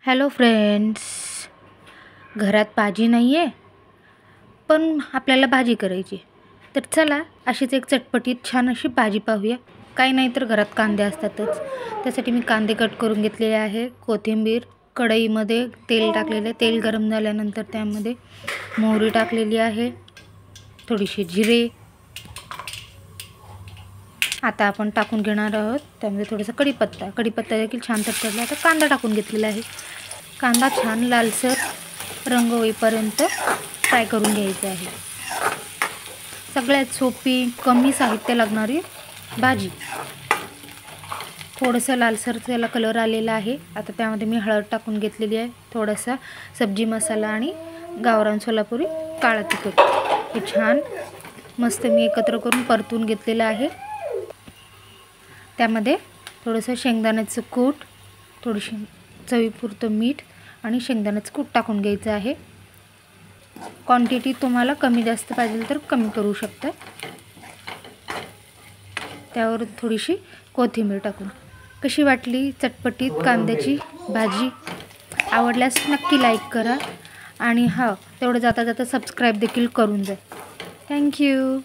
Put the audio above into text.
Hello friends, घरात भाजी नाही आहे पण आपल्याला भाजी करायची. तर चला अशीच एक चटपटीत छान अशी भाजी पाहूया. काही नाही तर घरात कांदे असतातच. त्यासाठी मी कांदे कट करून घेतलेले आहे. कोथिंबीर, कढईमध्ये तेल टाकलेले. तेल गरम झाल्यानंतर त्यामध्ये मोहरी टाकलेली आहे, थोडीशी जिरे. आता आपण टाकून घेणार आहोत त्यामध्ये थोडासा कढीपत्ता देखील छान तडतडला. आता कांदा टाकून घेतलेला आहे. कांदा छान लालसर रंग होईपर्यंत फ्राय करून घ्यायचे आहे. सगळ्यात सोपी, कमी साहित्य लागणारी भाजी. थोडंसं लालसर त्याला कलर आलेला आहे. आता त्यामध्ये मी हळद टाकून घेतलेली आहे, थोडासा सब्जी मसाला आणि गावरान सोलापुरी काळा तिखट. हे छान मस्त मी एकत्र करून परतून घेतलेलं आहे. त्यामध्ये थोडंसं शेंगदाण्याचं कूट, थोडीशी चवीपुरतं मीठ आणि शेंगदाण्याचं कूट टाकून घ्यायचं आहे. क्वांटिटी तुम्हाला कमी जास्त पाहिजे तर कमी करू शकता. त्यावर थोडीशी कोथिंबीर टाकून. कशी वाटली चटपटीत कांद्याची भाजी? आवडल्यास नक्की लाईक करा आणि तेवढं जाता जाता सबस्क्राईब देखील करून जा. थँक्यू.